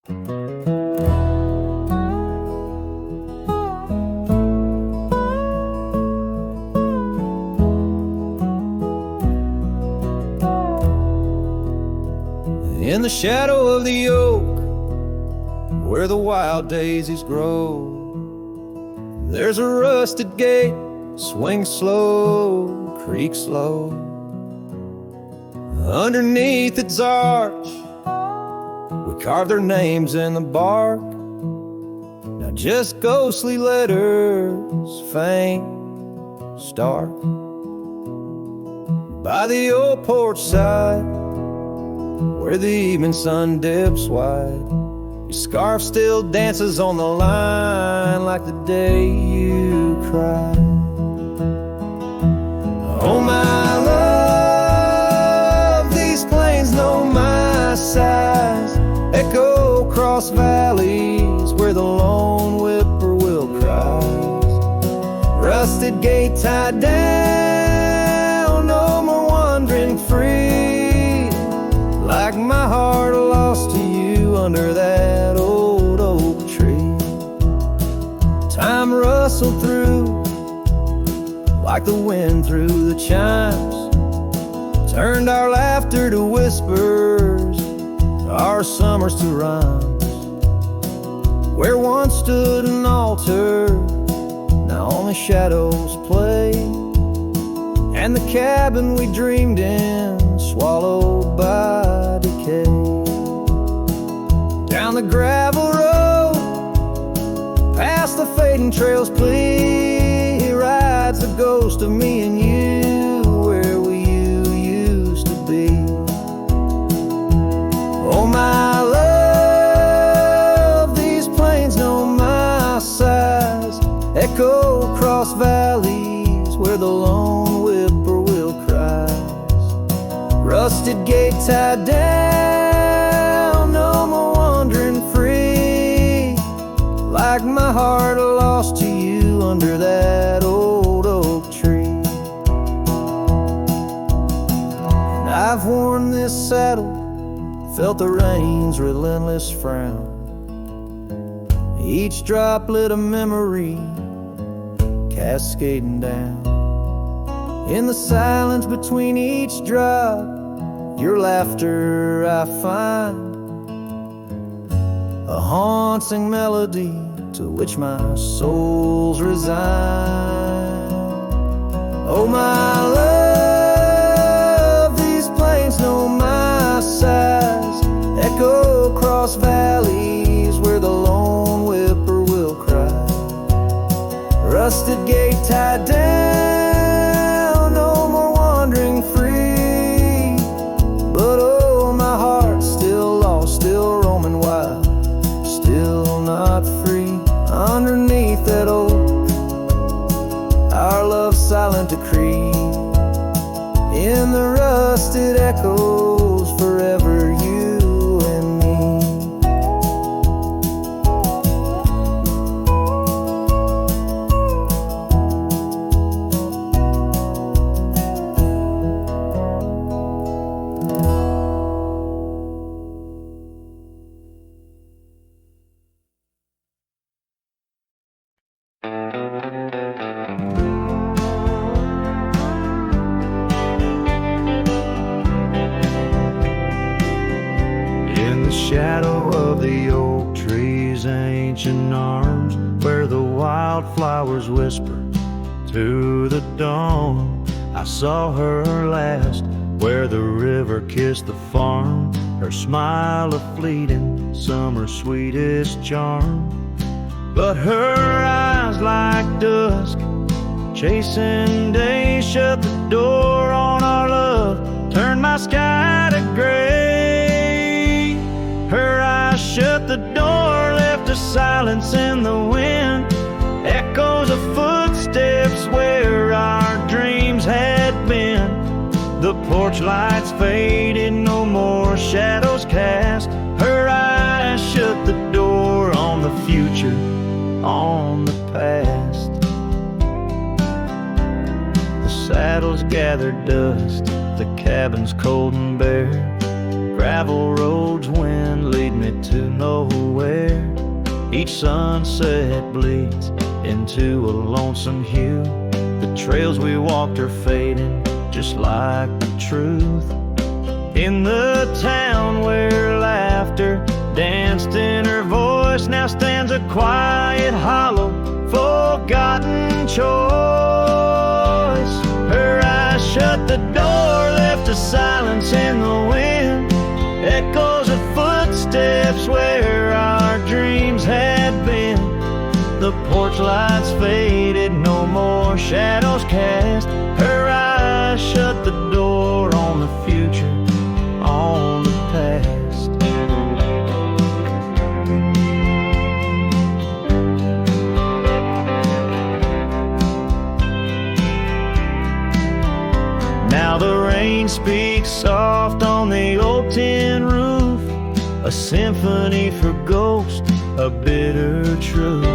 In the shadow of the oak, where the wild daisies grow, there's a rusted gate, swing slow, creak slow. Underneath its arch, we carve their names in the bark. Now just ghostly letters, faint, stark. By the old porch side, where the evening sun dips wide, your scarf still dances on the line like the day you cried. Oh my love, these plains know my size, echo across valleys where the lone whippoorwill cries. Rusted gate tied down, no more wandering free, like my heart lost to you under that old oak tree. Time rustled through like the wind through the chimes, turned our laughter to whispers, our summers to rhymes. Where once stood an altar, now only shadows play, and the cabin we dreamed in swallowed by decay. Down the gravel road, past the fading trails plea, rides the ghost of me and you, where you used to be. Oh my love, these plains know my size, echo across valleys where the lone whippoorwill cries. Rusted gate tied down, no more wandering free, like my heart lost to you under that old oak tree. And I've worn this saddle, felt the rain's relentless frown, each droplet a memory cascading down. In the silence between each drop, your laughter I find, a haunting melody to which my soul's resigned. Oh my love, these plains know my size, echo across valleys where the lone whippoorwill cry. Rusted gate tied down, no more wandering free, but oh, my heart's still lost, still roaming wild, still not free. Underneath that oak, our love's silent decree, in the rusted echoes forever you and me. Shadow of the oak tree's ancient arms, where the wildflowers whisper to the dawn. I saw her last, where the river kissed the farm, her smile a fleeting summer's sweetest charm. But her eyes like dusk, chasing day, shut the door on our love, turned my sky to gray. Her eyes shut the door, left a silence in the wind, echoes of footsteps where our dreams had been. The porch lights faded, no more shadows cast. Her eyes shut the door on the future, on the past. The saddles gathered dust, the cabin's cold and bare. Gravel roads, wind lead me to nowhere. Each sunset bleeds into a lonesome hue. The trails we walked are fading just like the truth. In the town where laughter danced in her voice, now stands a quiet, hollow, forgotten choice. Her eyes shut the door, left a silence in the wind. Echoes of footsteps where our dreams had been. The porch lights faded, no more shadows cast. Her eyes shut the door on the future, on the past. Now the rain speaks soft on the old tin roof, a symphony for ghosts, a bitter truth.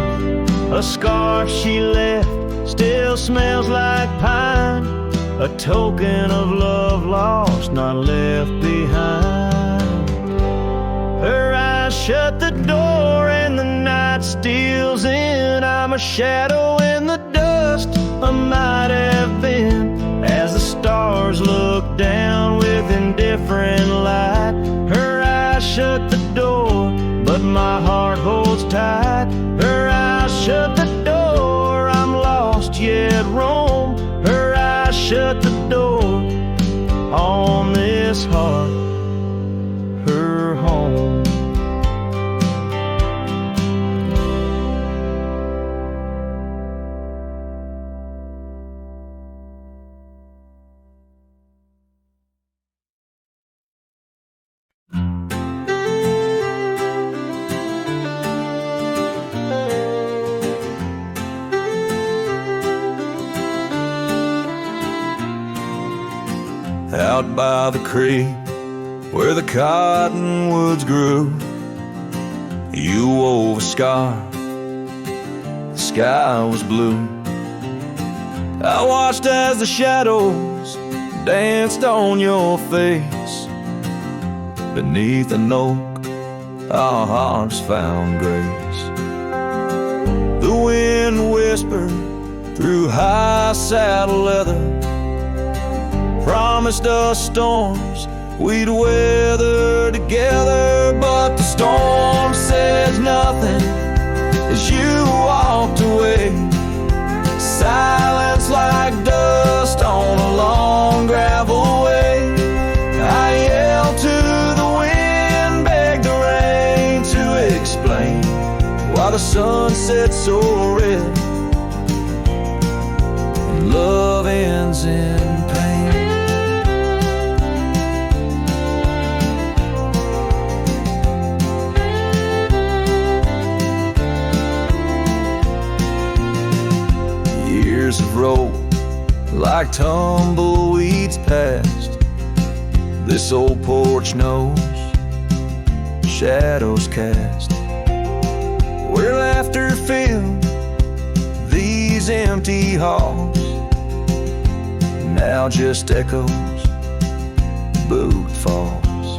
A scarf she left still smells like pine, a token of love lost, not left behind. Her eyes shut the door and the night steals in. I'm a shadow in the dust, I might have been. As the stars look down with indifferent light, her eyes shut the door, but my heart holds tight. Her eyes shut the door, I'm lost yet roam. Her eyes shut the door on this heart, her home. Out by the creek where the cottonwoods grew, you wove a scarf, the sky was blue. I watched as the shadows danced on your face. Beneath an oak, our hearts found grace. The wind whispered through high saddle leather, promised us storms we'd weather together. But the storm says nothing as you walked away. Silence like dust on a long gravel way. I yelled to the wind, begged the rain to explain why the sun set so red and love ends in pain. Years have rolled like tumbleweeds past. This old porch knows shadows cast. Where laughter filled these empty halls, now just echoes, boot falls.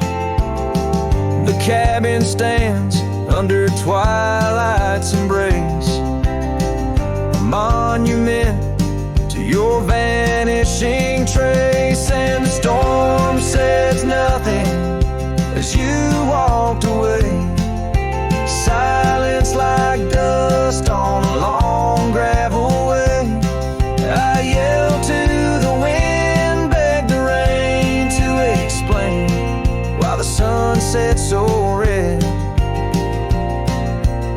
The cabin stands under twilight's embrace, a monument to your vanishing trace. And the storm says nothing as you walked away. Silence like dust on a long gravel way. I yelled to the wind, begged the rain to explain why the sun set so red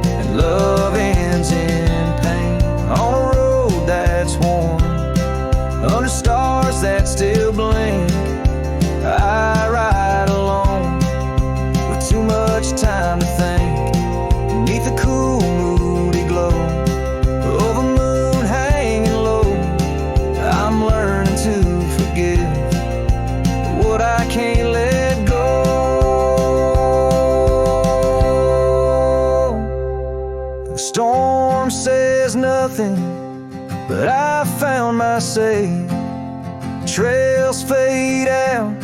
and love ends in pain. On a road that's worn, under stars that still blink, I ride alone with too much time to think. Beneath the cool, moody glow of a moon hanging low, I'm learning to forgive what I can't let go. The storm says nothing, but I found my say. Trails fade out,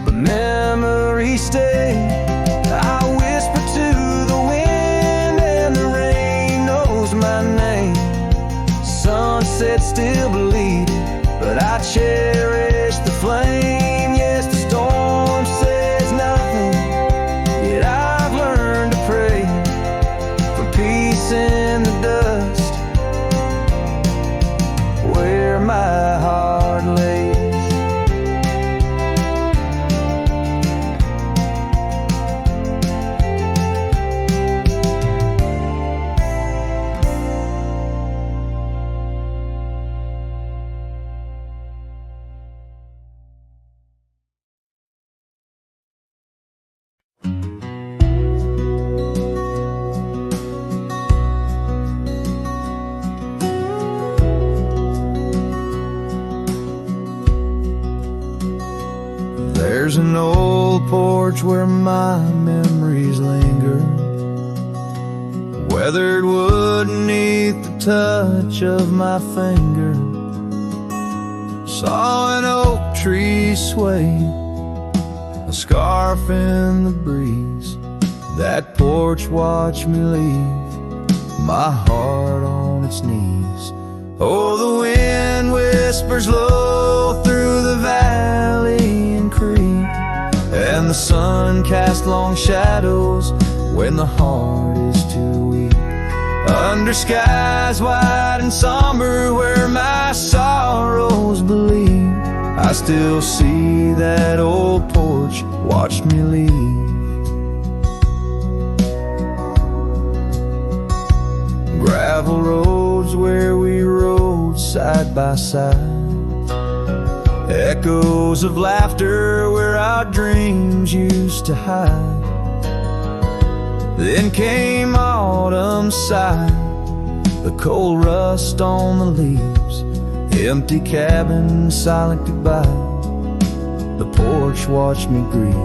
but memories stay. I whisper to the wind and the rain knows my name. Sunset still bleeding, but I cherish the flame. Yes, the storm says nothing, yet I've learned to pray for peace in the dust where my heart lays. There's an old porch where my memories linger, weathered wood beneath the touch of my finger. Saw an oak tree sway, a scarf in the breeze. That porch watched me leave, my heart on its knees. Oh, the wind whispers low through the valley and creek, and the sun casts long shadows when the heart is too weak. Under skies wide and somber where my sorrows believe, I still see that old porch watch me leave. Gravel roads where we rode side by side, echoes of laughter where our dreams used to hide. Then came autumn sigh, the cold rust on the leaves, empty cabin, silent goodbye. The porch watched me grieve.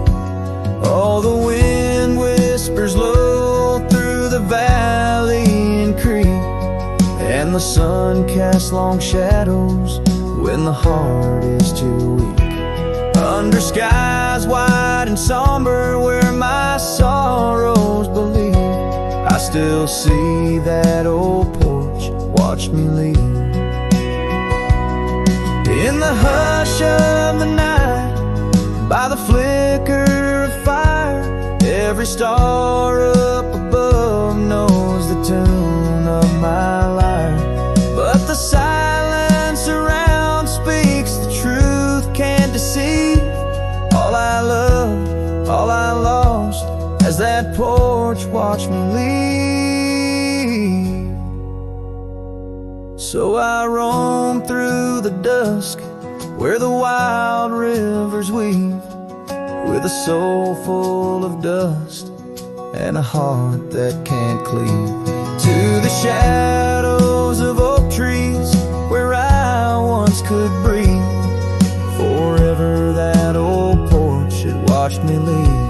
Oh, the wind whispers low through the valley and creek, and the sun casts long shadows when the heart is too weak. Under skies wide and somber where my sorrows believe, I still see that old porch watch me leave. In the hush of the night, by the flicker of fire, every star up above knows the tune of my lyre. But the silence around speaks the truth, can't deceive. All I loved, all I lost, as that porch watched me leave. So I roam through the dusk where the wild rivers weave, with a soul full of dust and a heart that can't cleave. To the shadows of oak trees where I once could breathe, forever that old porch had watched me leave.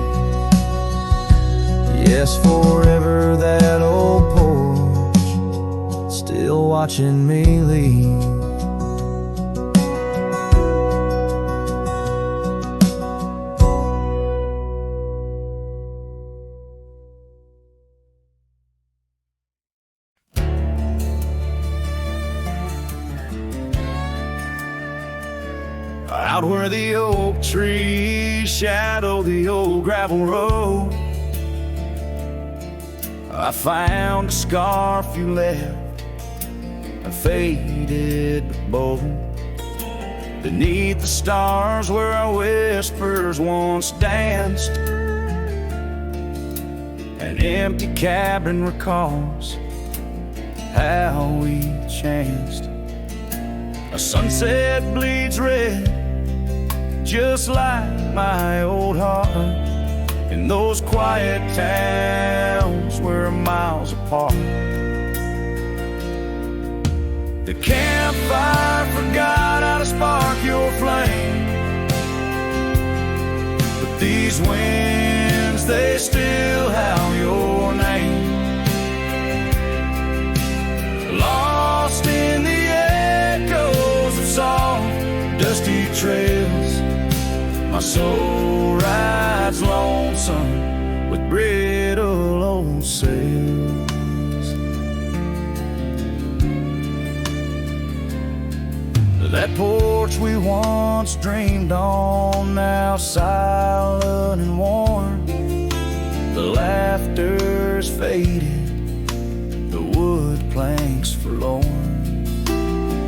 Yes, forever that old porch still watching me leave. Out where the oak trees shadow the old gravel road, I found a scarf you left, a faded but bold, beneath the stars where our whispers once danced. An empty cabin recalls how we chanced. A sunset bleeds red, just like my old heart, in those quiet towns we're miles apart. The campfire forgot how to spark your flame, but these winds, they still howl your name. Lost in the echoes of soft, dusty trails, my soul lonesome with brittle old sails. That porch we once dreamed on, now silent and warm. The laughter's faded, the wood planks forlorn.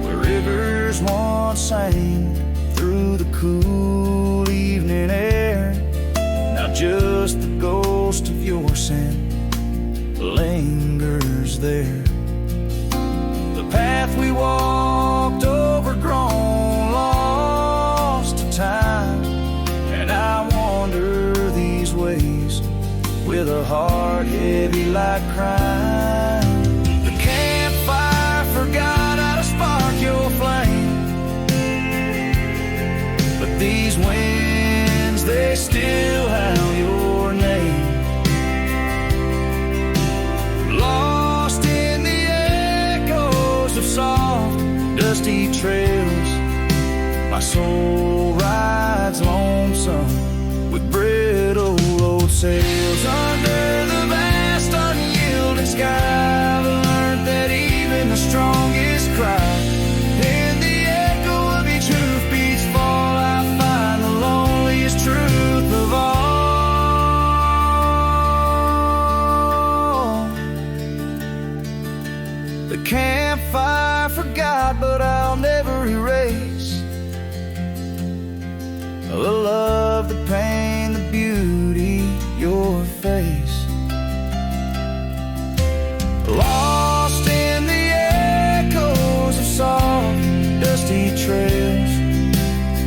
Where rivers once sang through the cool evening air, now just the ghost of your scent lingers there. The path we walked overgrown, lost to time, and I wander these ways with a heart heavy like crime. The campfire forgot how to spark your flame, but these winds, they still howl your name. Lost in the echoes of soft, dusty trails, my soul rides lonesome with brittle old sails. Under the vast unyielding sky, I've learned that even the strongest cry, in the echo of each hoofbeat's fall, I find the loneliest truth of all. The campfire forgot, but I'll never erase the love, the pain, the beauty, your face. Lost in the echoes of soft, dusty trails,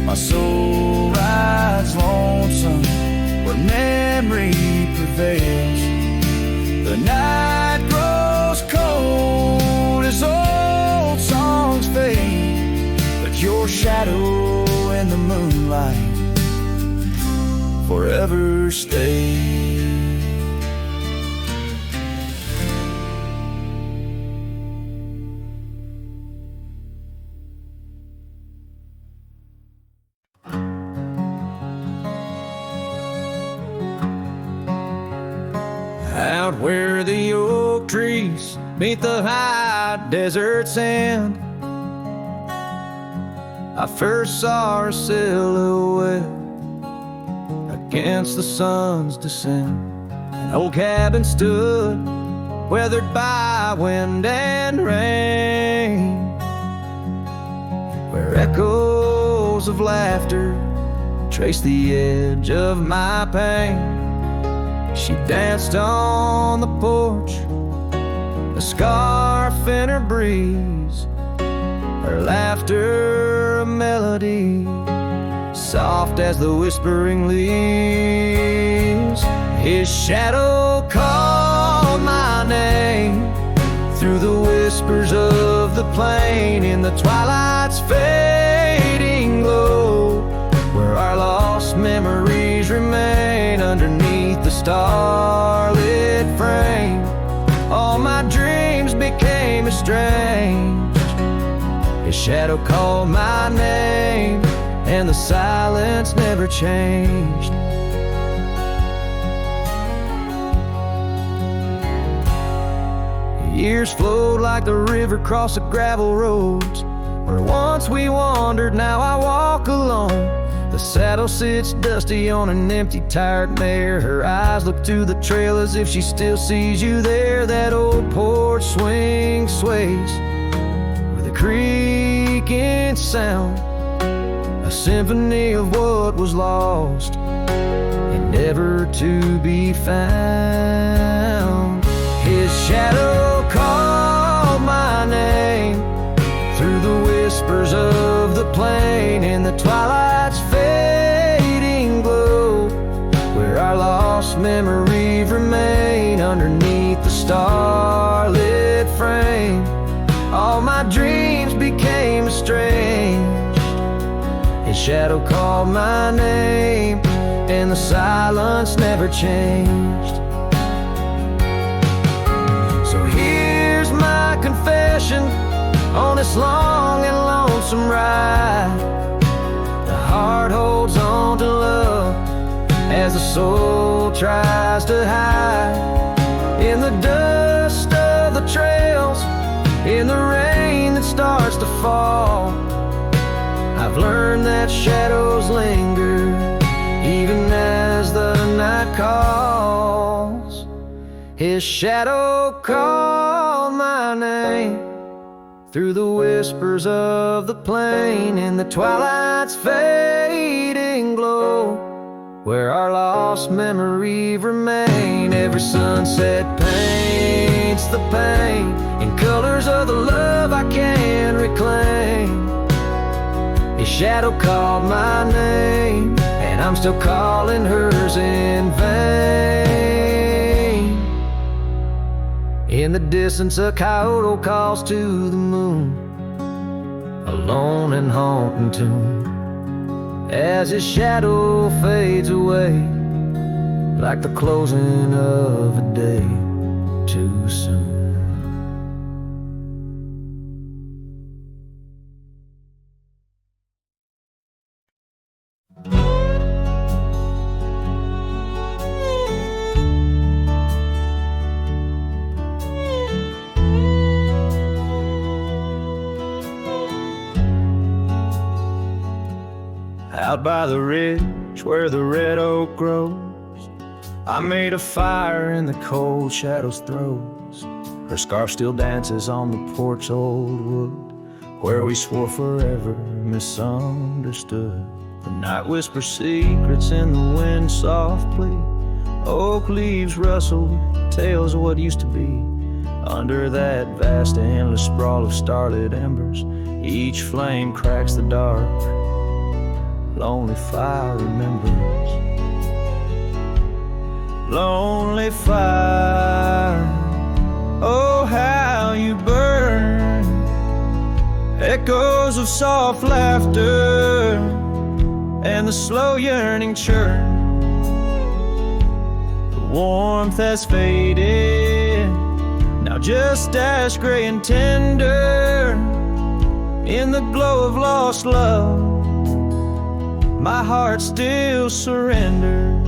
my soul rides lonesome where memory prevails. The night grows cold as old songs fade, but your shadow in the moonlight forever stay. Out where the oak trees meet the high desert sand, I first saw her silhouette against the sun's descent. An old cabin stood, weathered by wind and rain, where echoes of laughter traced the edge of my pain. She danced on the porch, a scarf in her breeze, her laughter a melody, soft as the whispering leaves. His shadow called my name through the whispers of the plain, in the twilight's fading glow, where our lost memories remain underneath the starlit frame. All my dreams became estranged. His shadow called my name, and the silence never changed. Years flowed like the river across the gravel roads, where once we wandered, now I walk alone. The saddle sits dusty on an empty, tired mare. Her eyes look to the trail as if she still sees you there. That old porch swing sways with a creaking sound, a symphony of what was lost and never to be found. His shadow called my name through the whispers of the plain, in the twilight's fading glow, where our lost memories remain underneath the starlit frame. All my dreams became estranged. His shadow called my name, and the silence never changed. So here's my confession on this long and lonesome ride. The heart holds on to love as the soul tries to hide in the dust of the trails, in the rain that starts to fall. I've learned that shadows linger even as the night calls. His shadow called my name through the whispers of the plain, in the twilight's fading glow, where our lost memory remain. Every sunset paints the pain in colors of the love I can't reclaim. His shadow called my name, and I'm still calling hers in vain. In the distance a coyote calls to the moon, a lone and haunting tune, as his shadow fades away like the closing of a day too soon. Out by the ridge where the red oak grows, I made a fire in the cold shadow's throes. Her scarf still dances on the porch old wood, where we swore forever, misunderstood. The night whispers secrets in the wind softly. Oak leaves rustle, tales of what used to be. Under that vast endless sprawl of starlit embers, each flame cracks the dark. Lonely fire remembers. Lonely fire, oh how you burn. Echoes of soft laughter and the slow yearning churn. The warmth has faded, now just ash gray and tender. In the glow of lost love, my heart still surrenders.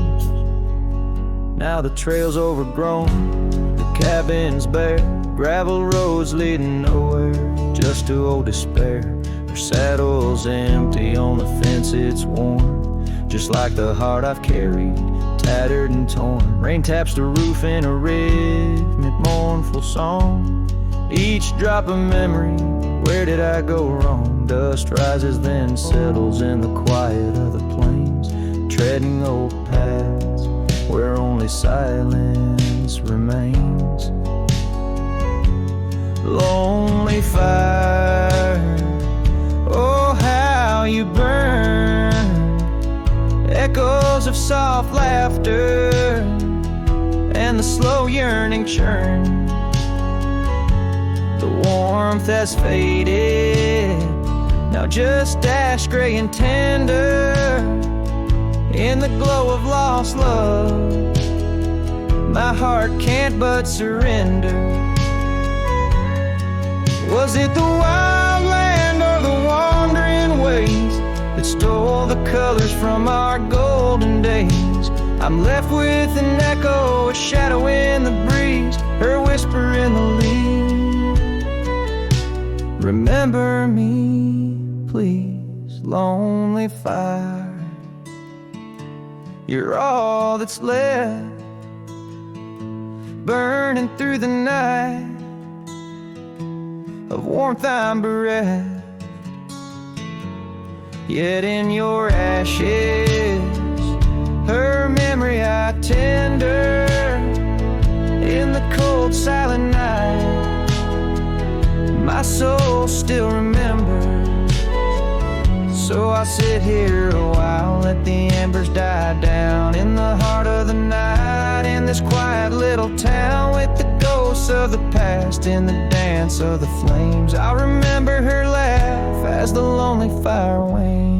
Now the trail's overgrown, the cabin's bare, gravel roads leading nowhere, just to old despair. Her saddle's empty, on the fence it's worn, just like the heart I've carried, tattered and torn. Rain taps the roof in a rhythmic, mournful song. Each drop of memory, where did I go wrong? Dust rises then settles in the quiet of the plains, treading old paths where only silence remains. Lonely fire, oh how you burn. Echoes of soft laughter and the slow yearning churn. The warmth has faded, now just ash gray and tender. In the glow of lost love, my heart can't but surrender. Was it the wild land or the wandering ways that stole the colors from our golden days? I'm left with an echo, a shadow in the breeze, her whisper in the leaves. Remember me, please, lonely fire. You're all that's left, burning through the night, of warmth I'm bereft. Yet in your ashes, her memory I tender. In the cold silent night, my soul still remembers. So I sit here a while, let the embers die down in the heart of the night, in this quiet little town with the ghosts of the past in the dance of the flames. I remember her laugh as the lonely fire wanes.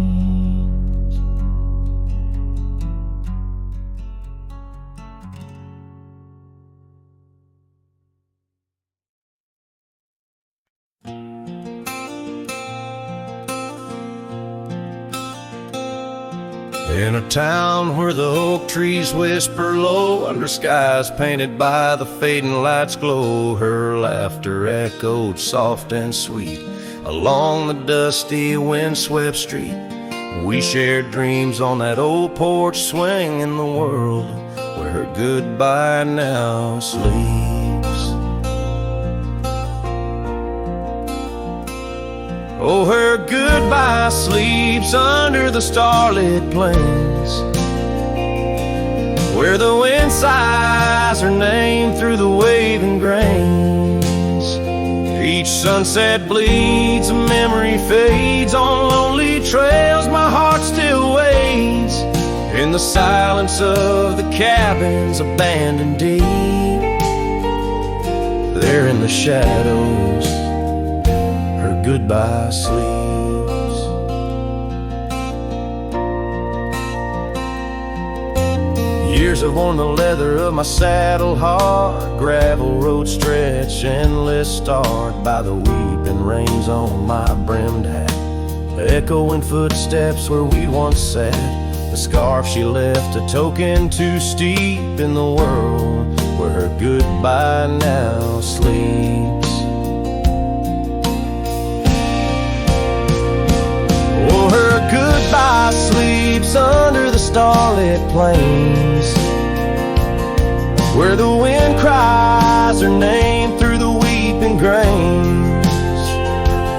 In a town where the oak trees whisper low, under skies painted by the fading light's glow, her laughter echoed soft and sweet along the dusty windswept street. We shared dreams on that old porch swing in the world where her goodbye now sleeps. Oh, her goodbye sleeps under the starlit plains, where the wind sighs her name through the waving grains. Each sunset bleeds, a memory fades on lonely trails. My heart still waits in the silence of the cabins abandoned deep. There in the shadows, her goodbye sleeps. Years have worn the leather of my saddle hard, gravel road stretch endless, starred by the weeping rains on my brimmed hat, echoing footsteps where we once sat. The scarf she left, a token too steep in the world where her goodbye now sleeps. Oh, her goodbye sleeps under the starlit plains, where the wind cries her name through the weeping grains.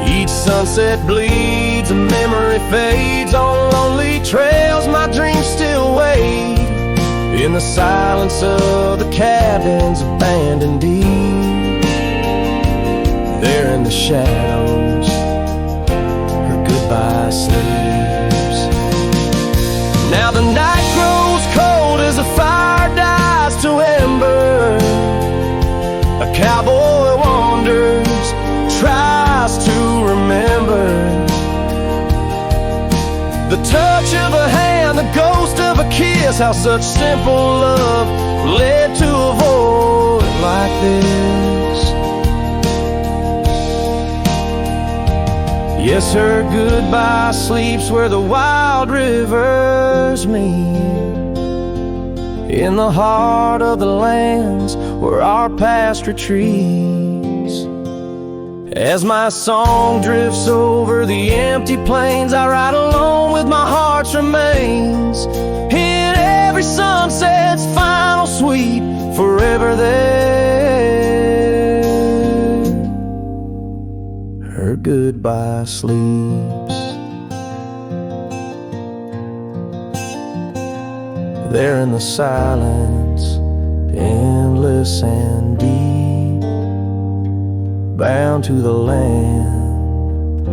Each sunset bleeds, a memory fades on lonely trails. My dreams still wait in the silence of the cabins abandoned deep. There in the shadows, her goodbye sleeps. Now the night grows cold as the fire dies to ember. A cowboy wanders, tries to remember the touch of a hand, the ghost of a kiss, how such simple love led to a void like this. Yes, her goodbye sleeps where the wild rivers meet, in the heart of the lands where our past retreats. As my song drifts over the empty plains, I ride alone with my heart's remains. In every sunset's final sweep, forever there, her goodbye sleeps. There in the silence, endless and deep, bound to the land,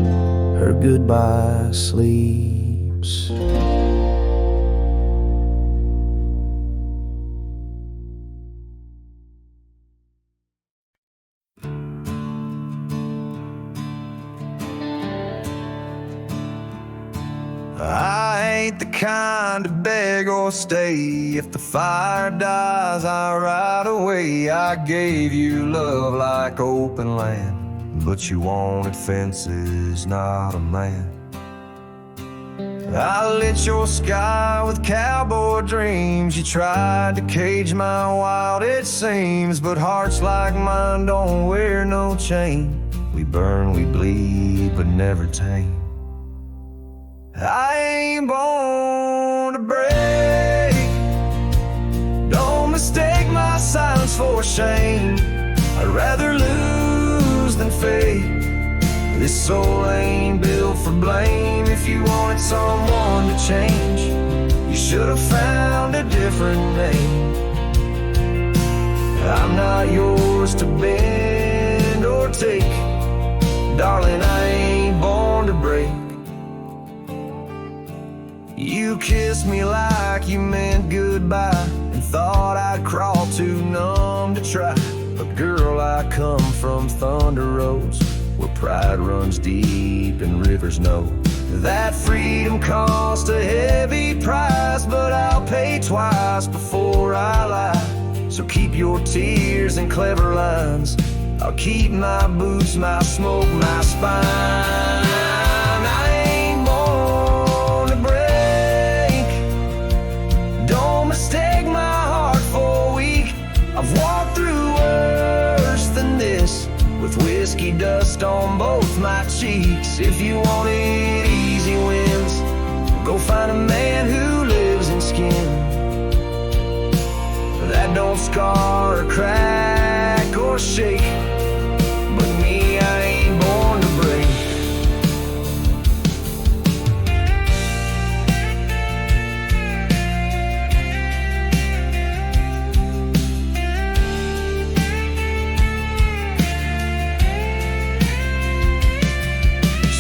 her goodbye sleeps. I ain't the kind to beg or stay. If the fire dies, I ride away. I gave you love like open land, but you wanted fences, not a man. I lit your sky with cowboy dreams. You tried to cage my wild, it seems, but hearts like mine don't wear no chain. We burn, we bleed, but never tame. I ain't born to break. Don't mistake my silence for shame. I'd rather lose than fake. This soul ain't built for blame. If you wanted someone to change, you should have found a different name. I'm not yours to bend or take. Darling, I ain't born to break. You kissed me like you meant goodbye, and thought I'd crawl too numb to try. But girl, I come from thunder roads, where pride runs deep and rivers know that freedom cost a heavy price. But I'll pay twice before I lie. So keep your tears and clever lines. I'll keep my boots, my smoke, my spine. I ain't born to break. with whiskey dust on both my cheeks. If you wanted easy wins, go find a man who lives in skin that don't scar or crack or shake. But me, I ain't born to break.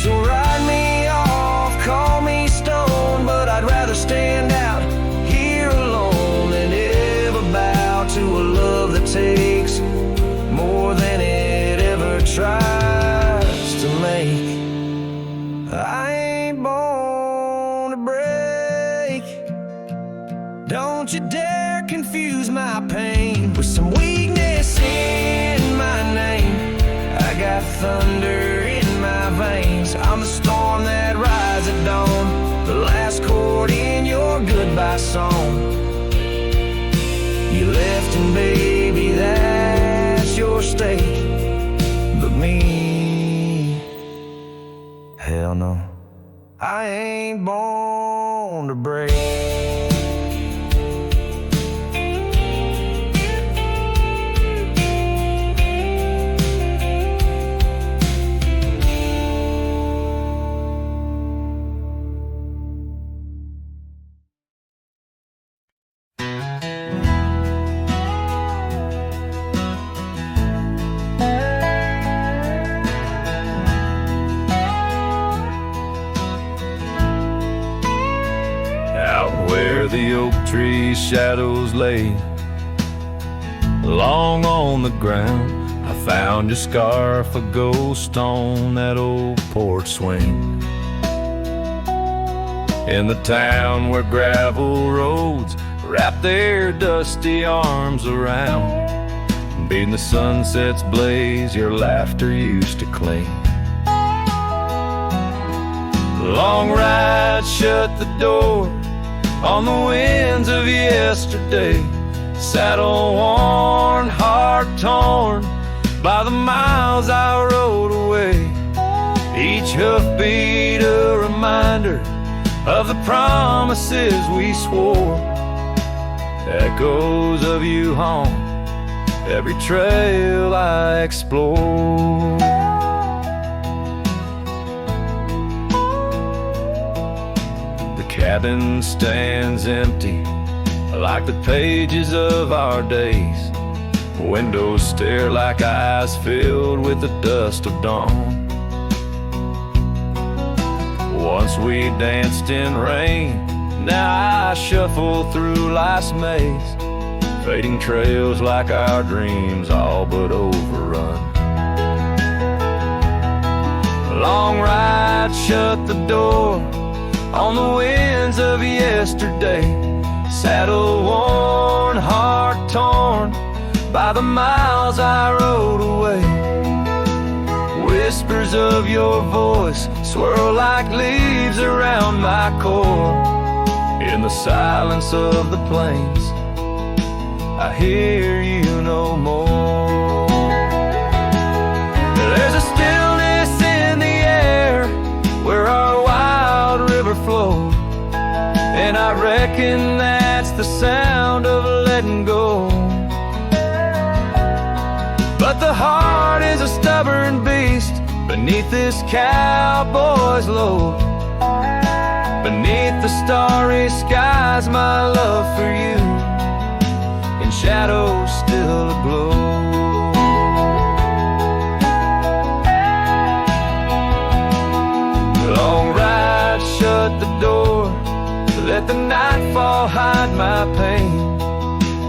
So write me off, call me stone, but I'd rather stand out here alone than ever bow to a love that takes more than it ever tries to make. I ain't born to break. Don't you dare confuse my pain with some weakness in my name. I got thunder in my veins. I'm the storm that rides at dawn, the last chord in your goodbye song. You left and baby, that's your state. But me, hell no, I ain't born to break. Where the oak tree shadows lay long on the ground, I found your scarf, a ghost on that old porch swing. In the town where gravel roads wrap their dusty arms around, beating the sunset's blaze, your laughter used to cling. Long ride shut the door on the winds of yesterday, saddle worn, heart torn by the miles I rode away. Each hoofbeat a reminder of the promises we swore, echoes of you haunt every trail I explore. Cabin stands empty like the pages of our days. Windows stare like eyes filled with the dust of dawn. Once we danced in rain, now I shuffle through life's maze, fading trails like our dreams all but overrun. Long ride shut the door on the winds of yesterday, saddle worn, heart torn by the miles I rode away. Whispers of your voice swirl like leaves around my core. In the silence of the plains, I hear you no more. There's a stillness in the air where our wild river flowed, and I reckon that's the sound of letting go. But the heart is a stubborn beast beneath this cowboy's load. Beneath the starry skies, my love for you in shadows still aglow. Long ride shut the door, let the nightfall hide my pain.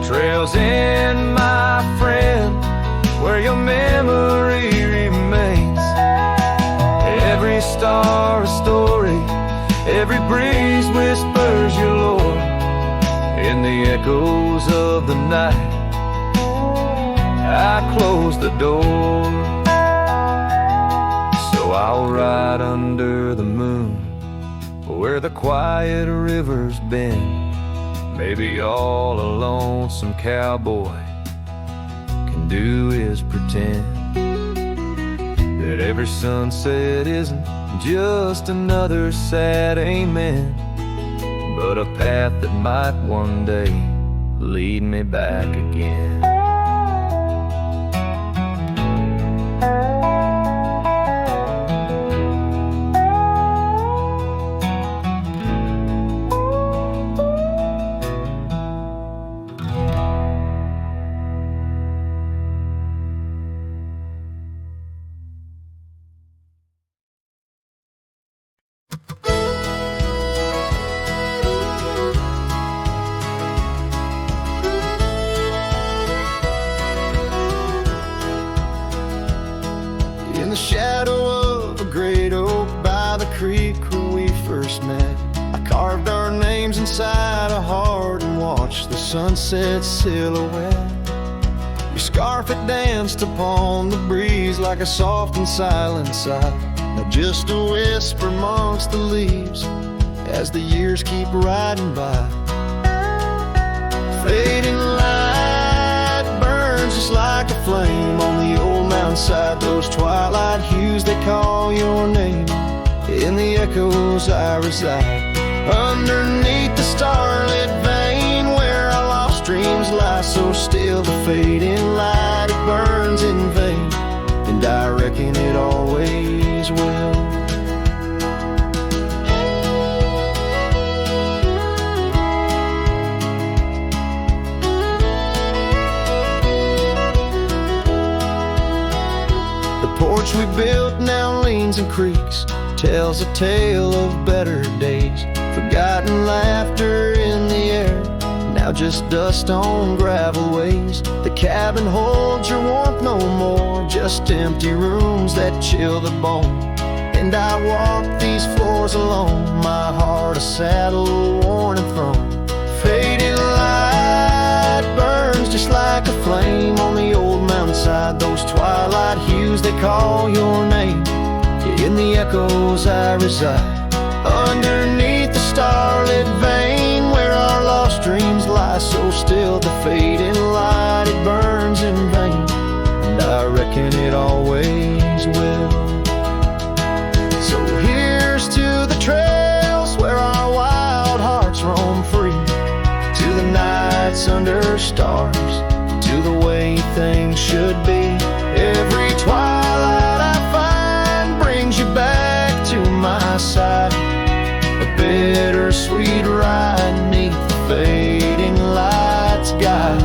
Trails in, my friend, where your memory remains. Every star a story, every breeze whispers your lore. In the echoes of the night, I close the door. So I'll ride under the moon, where the quiet river's been. Maybe all a lonesome cowboy can do is pretend. Every sunset isn't just another sad amen, but a path that might one day lead me back again. In the shadow of a great oak by the creek where we first met, I carved our names inside a heart and watched the sunset silhouette. Your scarf had danced upon the breeze like a soft and silent sigh, now just a whisper amongst the leaves as the years keep riding by. Fading light burns just like a flame on the old mountainside. Those twilight hues, they call your name. In the echoes I reside, underneath the starlit vein where our lost dreams lie so still. The fading light, it burns in vain, and I reckon it always will. Porch we built now leans and creaks, tells a tale of better days. Forgotten laughter in the air, now just dust on gravel ways. The cabin holds your warmth no more, just empty rooms that chill the bone. And I walk these floors alone, my heart a saddle worn and thrown. Faded light burns just like a flame on the old mountainside. Those twilight hues, they call your name. In the echoes I reside, underneath the starlit vein where our lost dreams lie so still. The fading light, it burns in vain, and I reckon it always will. So here's to the trails where our wild hearts roam free, to the nights under stars, to the way things should be. Every twilight I find brings you back to my side, a bittersweet ride neath the fading light's guide.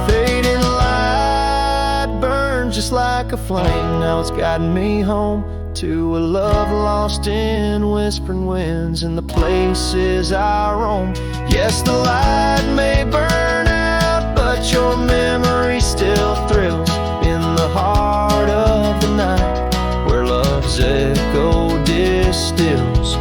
Fading light burns just like a flame, now it's guiding me home to a love lost in whispering winds in the places I roam. Yes, the light may burn out, but your memory still thrills in the heart of the night where love's echo distills.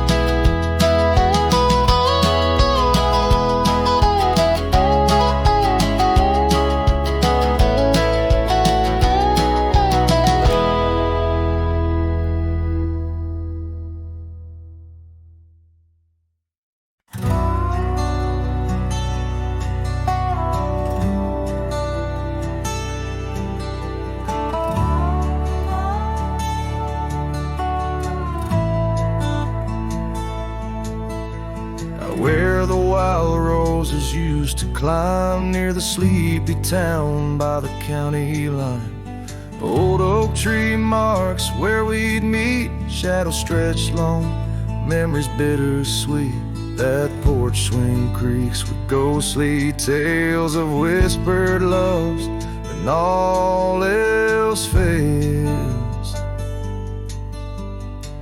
Where the wild roses used to climb near the sleepy town by the county line. Old oak tree marks where we'd meet, shadows stretched long, memories bittersweet. That porch swing creaks with ghostly tales of whispered loves, and all else fails.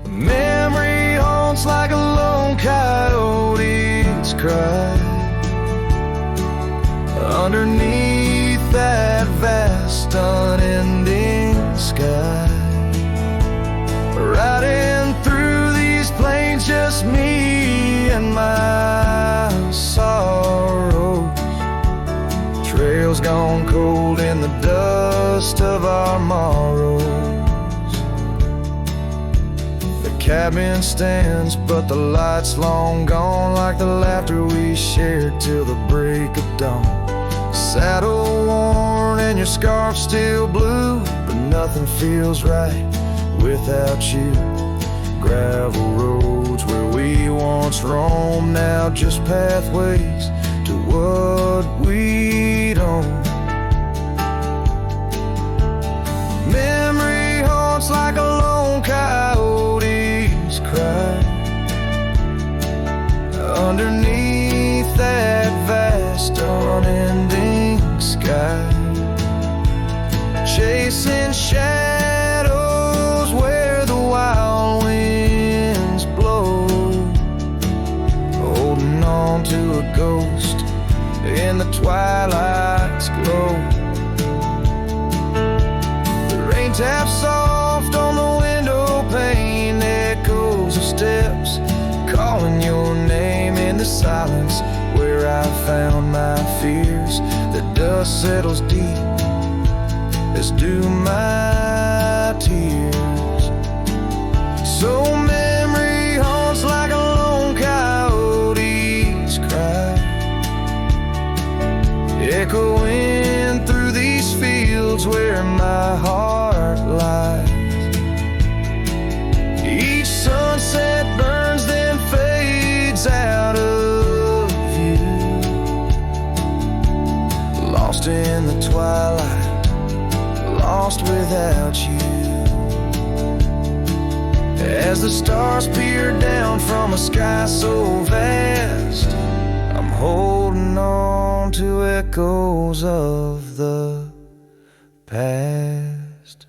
The memory haunts like a lone coyote's cry underneath that vast unending sky. Riding through these plains, just me and my sorrows. Trails gone cold in the dust of our morrows. The cabin stands, but the light's long gone, like the laughter we shared till the break of dawn. Saddle worn and your scarf still blue, but nothing feels right without you. Gravel roads where we once roamed, now just pathways to what we don't. Memory haunts like a lone coyote's cry underneath that vast unending sky, chasing shadows where the wild winds blow, holding on to a ghost in the twilight's glow. The rain taps soft on the window pane, echoes of steps calling your name in the silence where I found my fears. The dust settles deep, as do my tears. So memory haunts like a lone coyote's cry, echoing through these fields where my heart lies. Each sunset burns then fades out of view, lost in the twilight, lost without you. As the stars peer down from a sky so vast, I'm holding on to echoes of the past.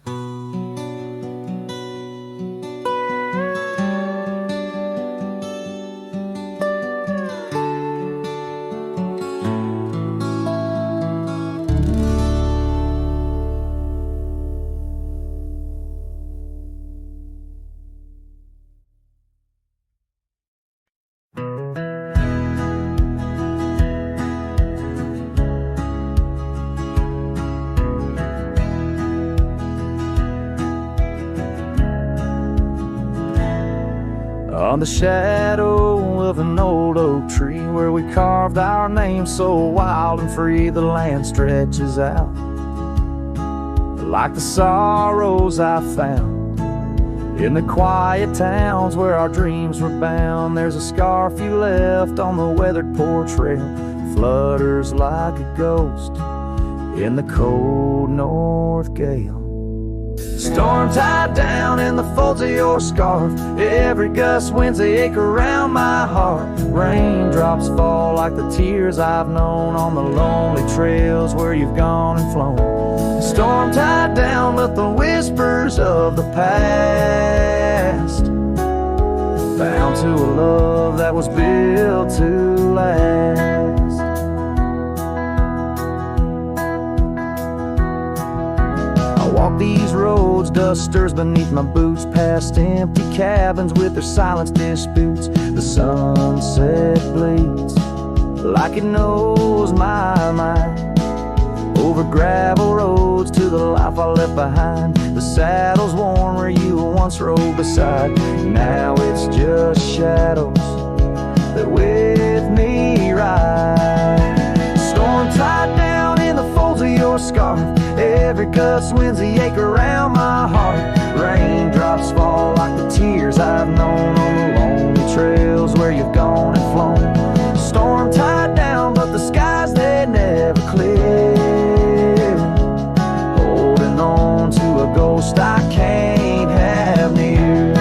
On the shadow of an old oak tree where we carved our names so wild and free, the land stretches out like the sorrows I found in the quiet towns where our dreams were bound. There's a scarf you left on the weathered porch rail, flutters like a ghost in the cold north gale. Storm tied down in the folds of your scarf, every gust winds they ache around my heart. Raindrops fall like the tears I've known on the lonely trails where you've gone and flown. Storm tied down but the whispers of the past, bound to a love that was built to last. Walk these roads, dust stirs beneath my boots, past empty cabins with their silence disputes. The sunset bleeds like it knows my mind, over gravel roads to the life I left behind. The saddle's worn where you once rode beside, now it's just shadows that with me ride. Storm tied down in the folds of your scarf, every gust winds the ache around my heart. Raindrops fall like the tears I've known on the lonely trails where you've gone and flown. Storm tied down but the skies they never clear, holding on to a ghost I can't have near.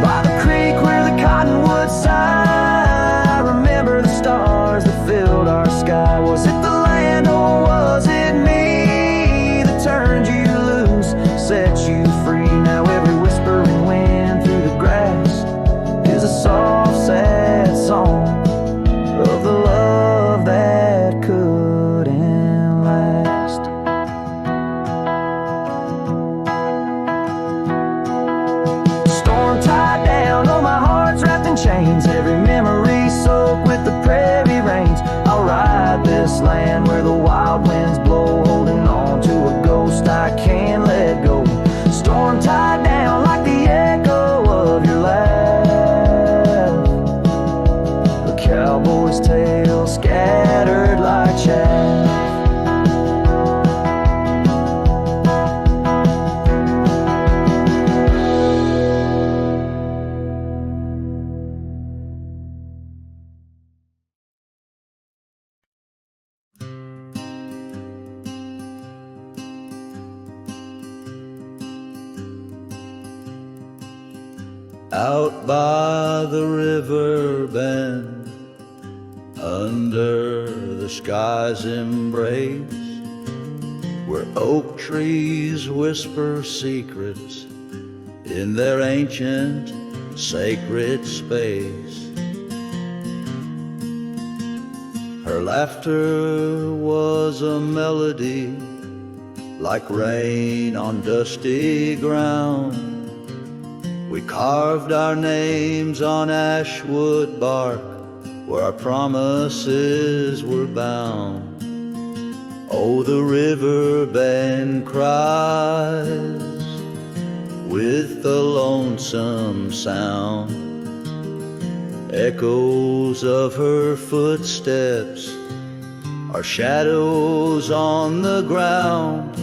By the creek where the cottonwoods sigh, I remember the stars that filled our sky. Was it the land or was it me that turned you loose, set you free? Now every whispering wind through the grass is a soft, sad song of the love that couldn't last. out by the river bend, under the sky's embrace, where oak trees whisper secrets in their ancient sacred space. Her laughter was a melody, like rain on dusty ground. We carved our names on ashwood bark, where our promises were bound. Oh, the river bend cries with the lonesome sound, echoes of her footsteps are shadows on the ground.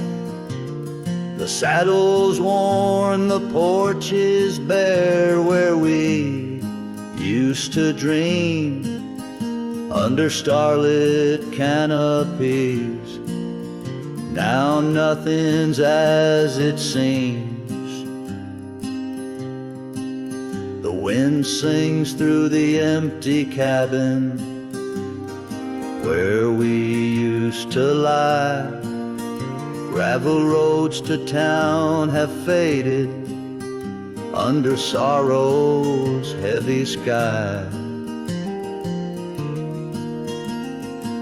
The saddle's worn, the porch is bare, where we used to dream under starlit canopies. Now nothing's as it seems. The wind sings through the empty cabin where we used to lie. Gravel roads to town have faded under sorrow's heavy sky.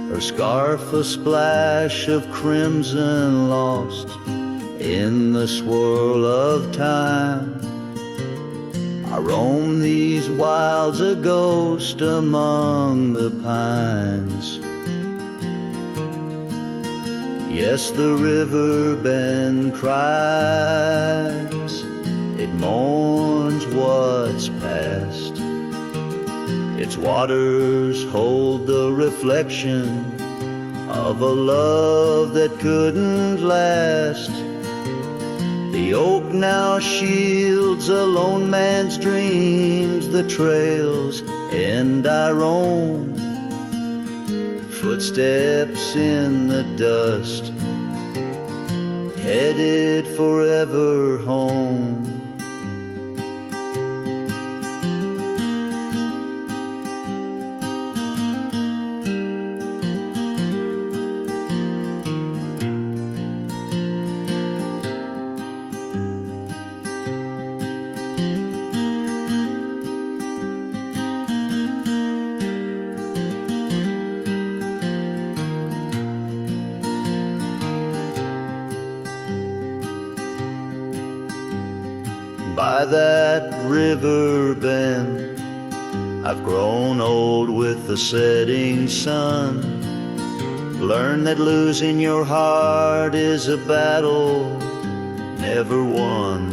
Her scarf a splash of crimson lost in the swirl of time. I roam these wilds a ghost among the pines. Yes, the river bend cries, it mourns what's past. Its waters hold the reflection of a love that couldn't last. The oak now shields a lone man's dreams, the trails and I roam. Footsteps in the dust, headed forever home. By that river bend, I've grown old with the setting sun. Learn that losing your heart is a battle never won.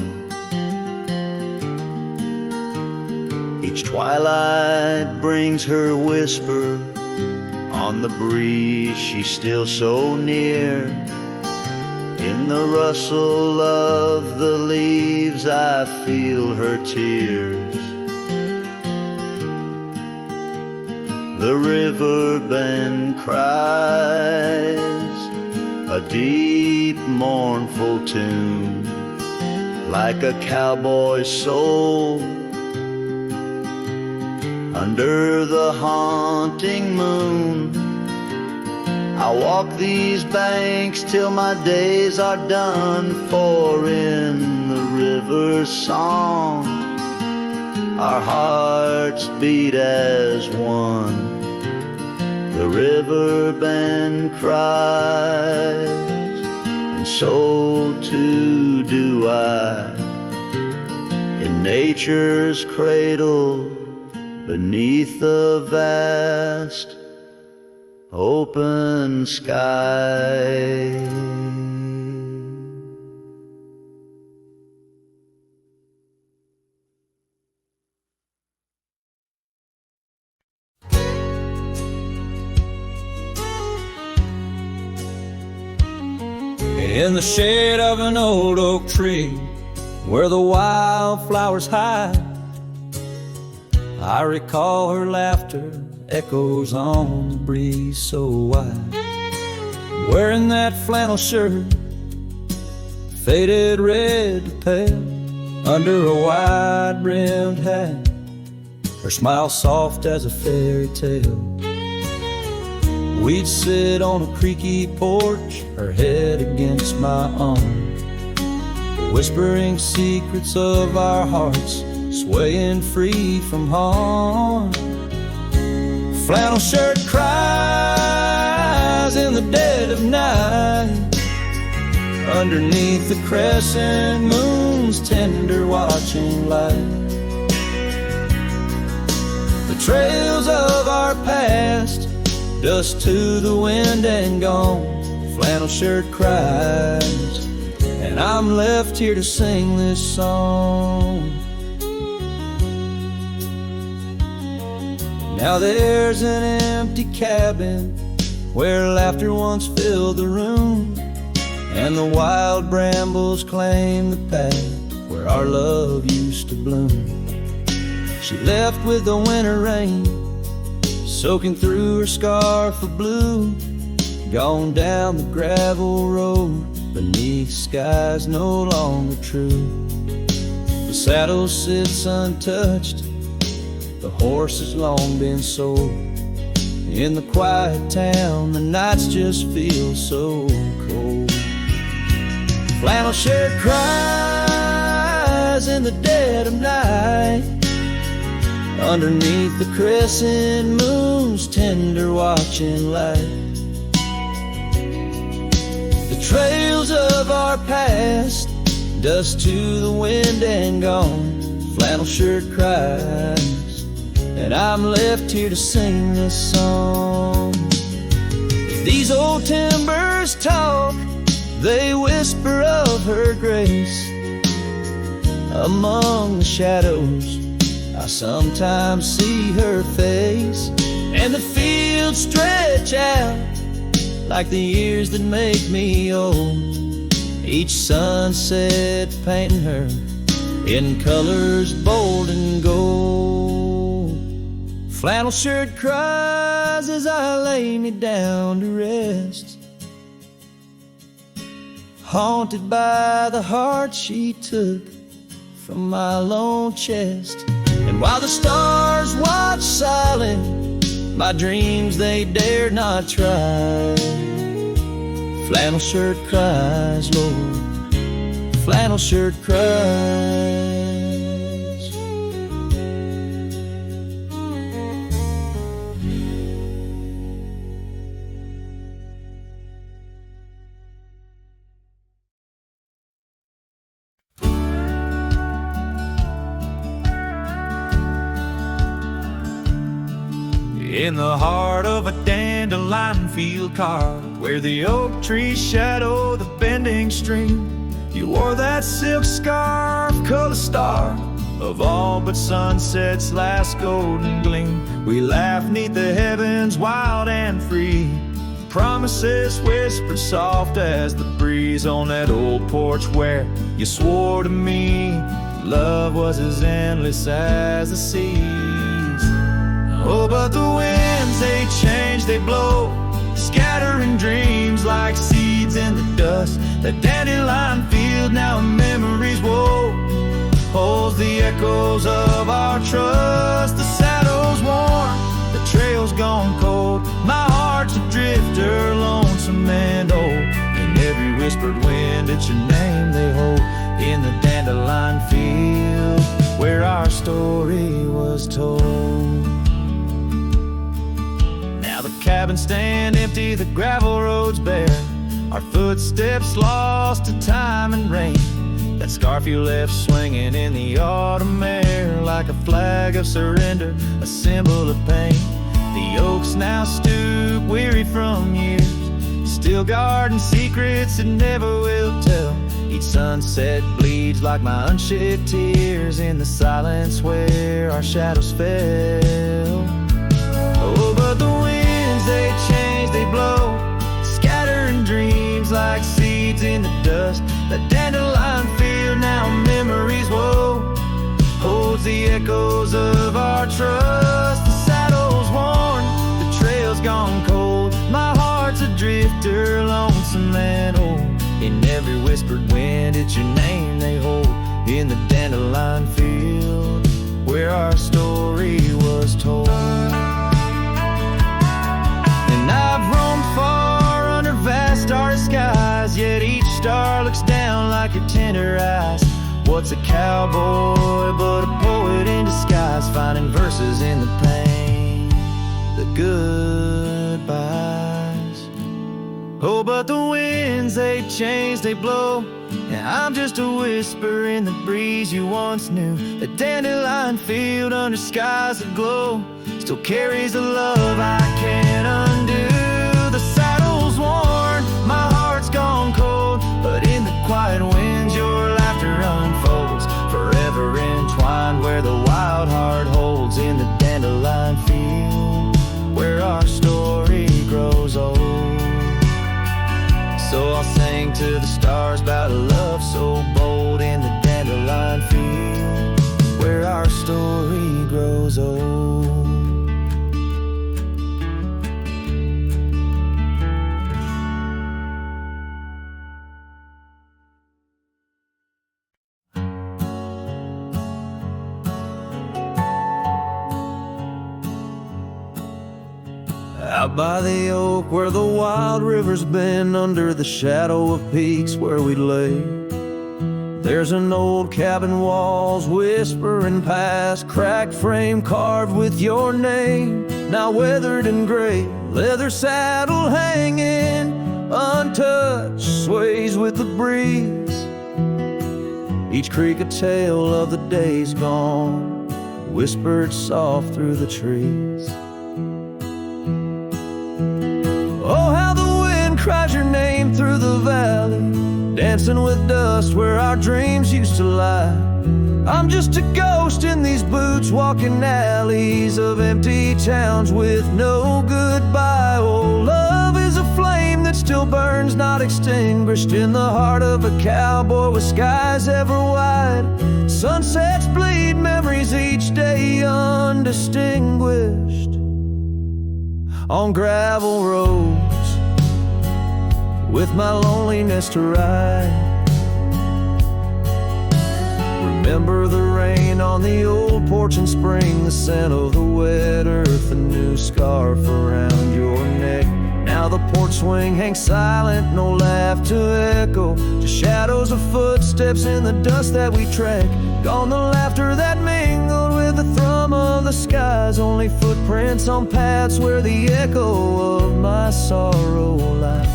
Each twilight brings her whisper on the breeze, she's still so near. In the rustle of the leaves, I feel her tears. The river bend cries a deep, mournful tune, like a cowboy's soul. Under the haunting moon, I walk these banks till my days are done, for in the river's song our hearts beat as one. The river bend cries, and so too do I, in nature's cradle beneath the vast open sky. In the shade of an old oak tree, where the wildflowers hide, I recall her laughter echoes on the breeze so wide. Wearing that flannel shirt, faded red to pale, under a wide-brimmed hat, her smile soft as a fairy tale. We'd sit on a creaky porch, her head against my arm, whispering secrets of our hearts, swaying free from harm. Flannel shirt cries in the dead of night, underneath the crescent moon's tender watching light. The trails of our past, dust to the wind and gone. Flannel shirt cries, and I'm left here to sing this song. Now there's an empty cabin where laughter once filled the room, and the wild brambles claim the path where our love used to bloom. She left with the winter rain soaking through her scarf of blue, gone down the gravel road beneath skies no longer true. The saddle sits untouched, the horse has long been sold. In the quiet town, the nights just feel so cold. Flannel shirt cries in the dead of night, underneath the crescent moon's tender watching light. The trails of our past, dust to the wind and gone. Flannel shirt cries, and I'm left here to sing this song. These old timbers talk, they whisper of her grace. Among the shadows, I sometimes see her face, and the fields stretch out like the years that make me old. Each sunset painting her in colors bold and gold. Flannel shirt cries as I lay me down to rest, haunted by the heart she took from my lone chest. And while the stars watch silent, my dreams they dared not try. Flannel shirt cries, Lord, flannel shirt cries. In the heart of a dandelion field carved, where the oak trees shadow the bending stream, you wore that silk scarf, color star of all but sunset's last golden gleam. We laughed neath the heavens wild and free, promises whispered soft as the breeze on that old porch where you swore to me love was as endless as the seas. Oh, but the winds, they change, they blow, scattering dreams like seeds in the dust. That dandelion field, now memories woe, holds the echoes of our trust. The saddle's worn, the trail's gone cold, my heart's a drifter, lonesome and old. In every whispered wind, it's your name they hold, in the dandelion field where our story was told. Now the cabins stand empty, the gravel roads bare, our footsteps lost to time and rain. That scarf you left swinging in the autumn air, like a flag of surrender, a symbol of pain. The oaks now stoop, weary from years, still guarding secrets that never will tell. Each sunset bleeds like my unshed tears in the silence where our shadows fell. Oh, but the winds, they change, they blow, scattering dreams like seeds in the dust. That dandelion field, now memories woe, holds the echoes of our trust. The saddle's worn, the trail's gone cold, my heart's a drifter, lonesome and old. In every whispered wind, it's your name they hold, in the dandelion field where our story was told. And I've roamed far under vast starry skies, yet each star looks down like your tender eyes. What's a cowboy but a poet in disguise, finding verses in the pain, the goodbyes. Oh, but the winds, they change, they blow, and I'm just a whisper in the breeze you once knew. The dandelion field under skies aglow still carries a love I can't undo. The saddle's worn, my heart's gone cold, but in the quiet winds your laughter unfolds, forever entwined where the wild heart holds, in the dandelion field where our story grows old. So I'll sing to the stars about a love so bold, in the dandelion field where our story grows old. Out by the oak where the wild rivers bend, under the shadow of peaks where we lay, there's an old cabin walls whispering past, cracked frame carved with your name, now weathered and gray, leather saddle hanging untouched, sways with the breeze. Each creak a tale of the days gone, whispered soft through the trees. Oh, how the wind cries your name through the valley, dancing with dust where our dreams used to lie. I'm just a ghost in these boots, walking alleys of empty towns with no goodbye. Oh, love is a flame that still burns, not extinguished, in the heart of a cowboy with skies ever wide. Sunsets bleed memories each day undistinguished on gravel roads with my loneliness to ride. Remember the rain on the old porch in spring, the scent of the wet earth, a new scarf around your neck. Now the porch swing hangs silent, no laugh to echo, just shadows of footsteps in the dust that we track. Gone the laughter that mingled with the thrum of the skies, only footprints on paths where the echo of my sorrow lies.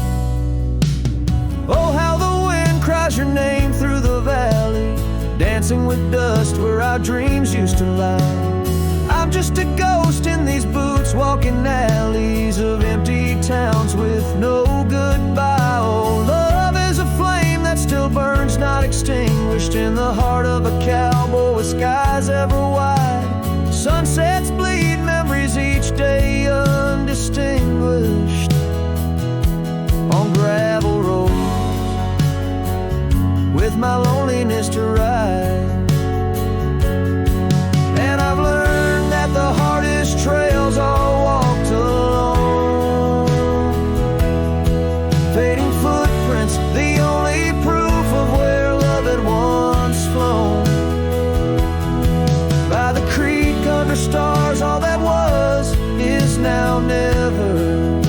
Oh, how the wind cries your name through the valley, dancing with dust where our dreams used to lie. I'm just a ghost in these boots, walking alleys of empty towns with no goodbye. Oh, love is a flame that still burns, not extinguished, in the heart of a cowboy with skies ever wide. Sunsets bleed memories each day undistinguished on gravel roads with my loneliness to ride. And I've learned that the hardest trails are walked alone, fading footprints, the only proof of where love had once flown. By the creek under stars, all that was is now never,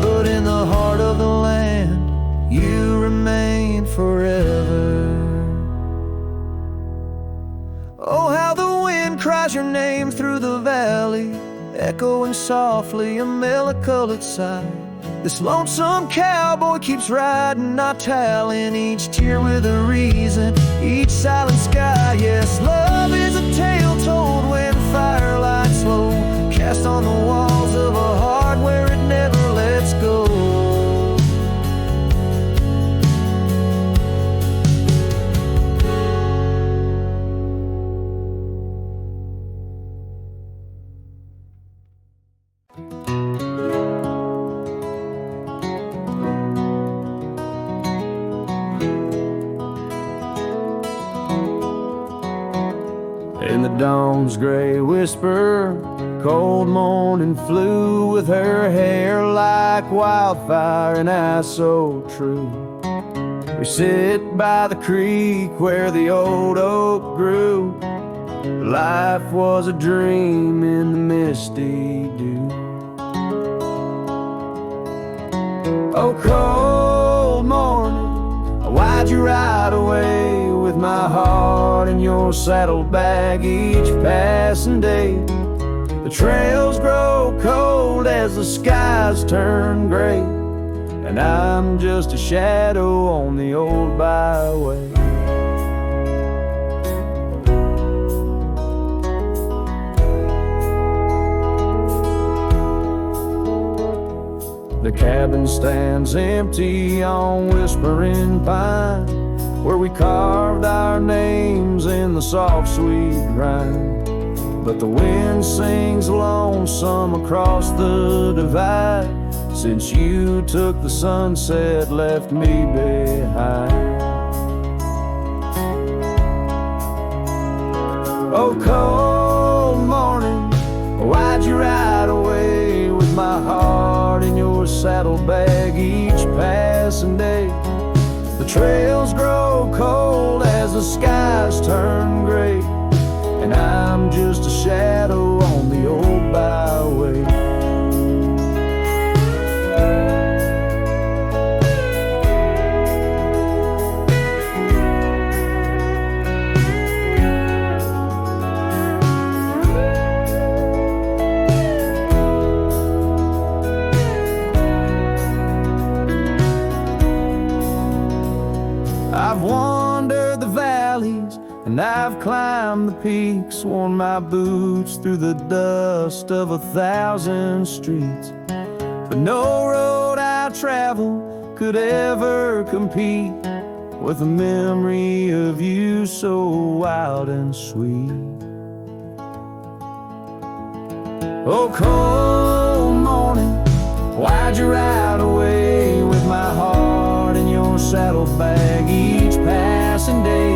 but in the heart of the land you remain forever. Oh, how the wind cries your name through the valley, echoing softly a mellow-colored sigh. This lonesome cowboy keeps riding, not tallying each tear with a reason, each silent sky. Yes, love is a tale told when firelight slow, cast on the walls of a heart where it never lets go. In the dawn's gray whisper, cold morning flew with her hair like wildfire and eyes so true. We sit by the creek where the old oak grew. Life was a dream in the misty dew. Oh, cold morning, why'd you ride away with my heart in your saddlebag each passing day? The trails grow cold as the skies turn gray, and I'm just a shadow on the old byway. The cabin stands empty on Whispering Pine, where we carved our names in the soft sweet rime. But the wind sings lonesome across the divide, since you took the sunset, left me behind. Oh, cold morning, why'd you ride away with my heart in your saddlebag each passing day? The trails grow cold as the skies turn gray, and I'm just a shadow on the old byway. I've wandered the valleys and I've climbed the peaks, worn my boots through the dust of 1,000 streets. But no road I travel could ever compete with the memory of you so wild and sweet. Oh, cold morning, why'd you ride away with my heart in your saddlebag each passing day?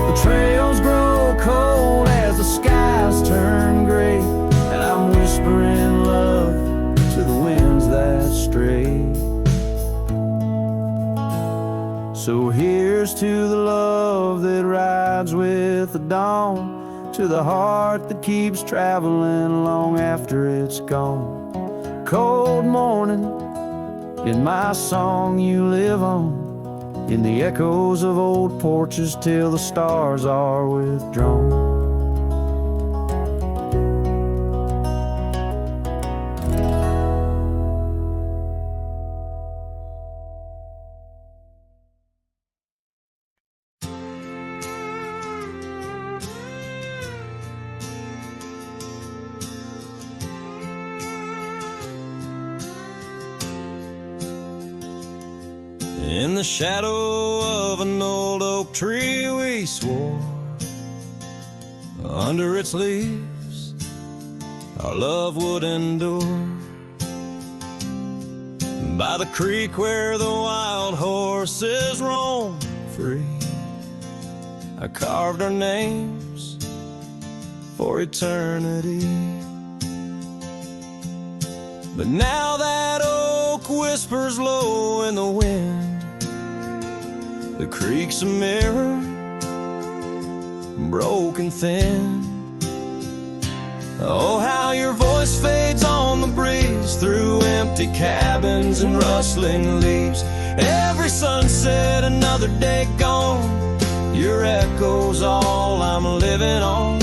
The trails grow cold as the skies turn gray, and I'm whispering love to the winds that stray. So here's to the love that rides with the dawn, to the heart that keeps traveling long after it's gone. Cold morning, in my song you live on, in the echoes of old porches till the stars are withdrawn. In the shadow of an old oak tree we swore, under its leaves our love would endure. By the creek where the wild horses roam free, I carved our names for eternity. But now that oak whispers low in the wind, the creek's a mirror, broken thin. Oh, how your voice fades on the breeze through empty cabins and rustling leaves. Every sunset, another day gone, your echo's all I'm living on.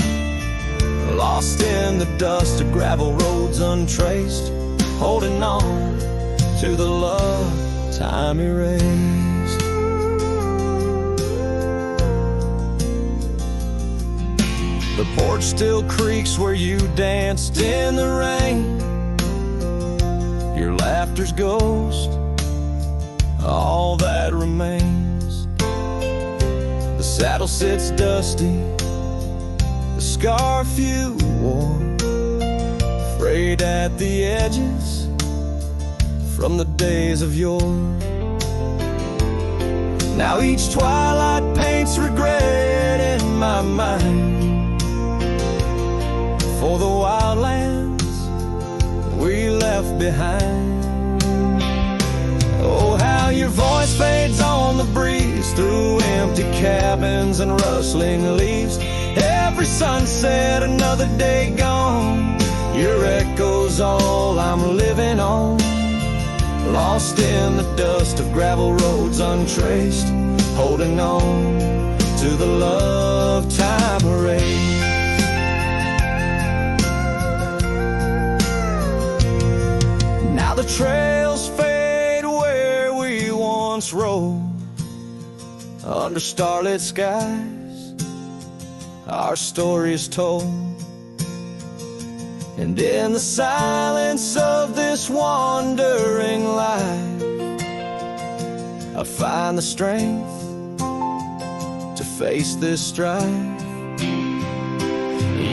Lost in the dust of gravel roads untraced, holding on to the love time erased. The porch still creaks where you danced in the rain. Your laughter's ghost, all that remains. The saddle sits dusty, the scarf you wore, frayed at the edges from the days of yore. Now each twilight paints regret in my mind for the wild lands we left behind. Oh, how your voice fades on the breeze and rustling leaves. Every sunset, another day gone. Your echo's all I'm living on. Lost in the dust of gravel roads untraced, holding on to the love time erased. Now the trails fade where we once rode, under starlit skies our story is told. And in the silence of this wandering life, I find the strength to face this strife.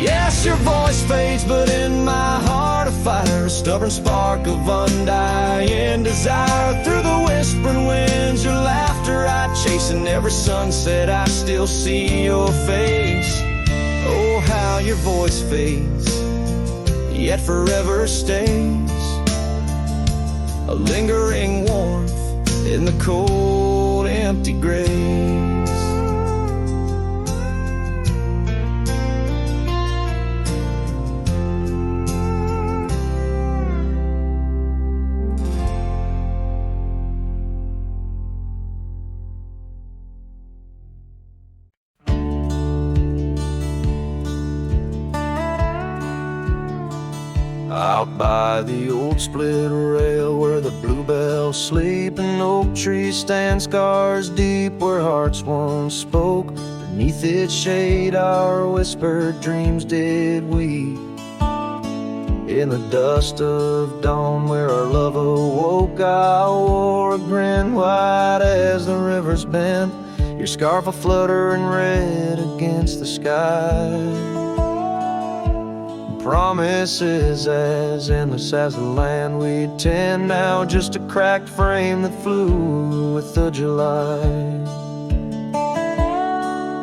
Yes, your voice fades, but in my heart a fire, a stubborn spark of undying desire. Through the whispering winds, your laughter I chase, and every sunset I still see your face. Oh, how your voice fades, yet forever stays, a lingering warmth in the cold, empty graves. Out by the old split rail where the bluebells sleep, and oak trees stand scars deep where hearts once spoke. Beneath its shade our whispered dreams did weep. In the dust of dawn where our love awoke, I wore a grin white as the river's bend, your scarf a fluttering red against the sky. Promises as endless as the land we'd tend, now just a cracked frame that flew with the July.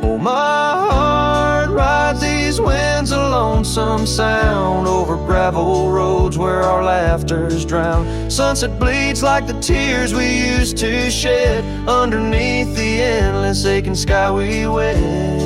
Oh, my heart rides these winds, a lonesome sound over gravel roads where our laughter's drowned. Sunset bleeds like the tears we used to shed underneath the endless aching sky we wed.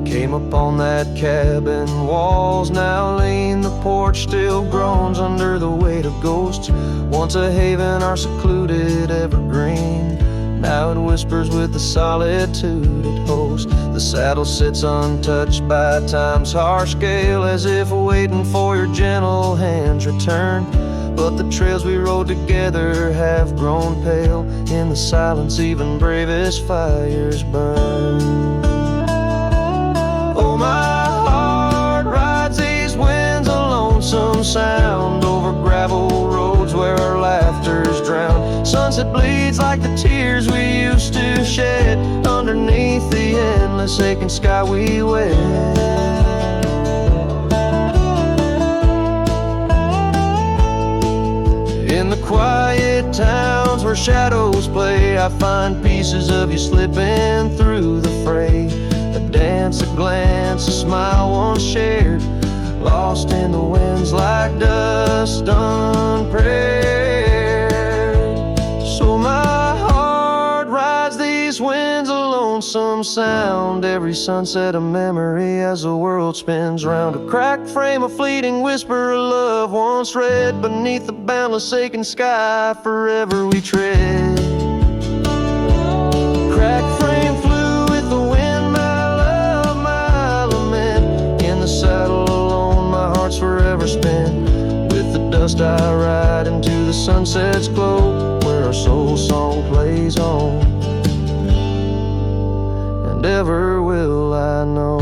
Came upon that cabin, walls now lean, the porch still groans under the weight of ghosts. Once a haven, our secluded evergreen, now it whispers with the solitude it hosts. The saddle sits untouched by time's harsh scale, as if waiting for your gentle hand's return. But the trails we rode together have grown pale, in the silence even bravest fires burn. Oh, my heart rides these winds, a lonesome sound over gravel roads where our laughter's drowned. Sunset bleeds like the tears we used to shed underneath the endless aching sky we wed. In the quiet towns where shadows play, I find pieces of you slipping through the fray. A dance, a glance, a smile once shared, lost in the winds like dust unprepared. So my heart rides these winds, a lonesome sound, every sunset a memory as the world spins round. A cracked frame, a fleeting whisper of love once read beneath the boundless aching sky forever we tread. Cracked frame flew with the wind, saddle alone, my heart's forever spent. With the dust I ride into the sunset's glow, where our soul song plays on, and ever will I know.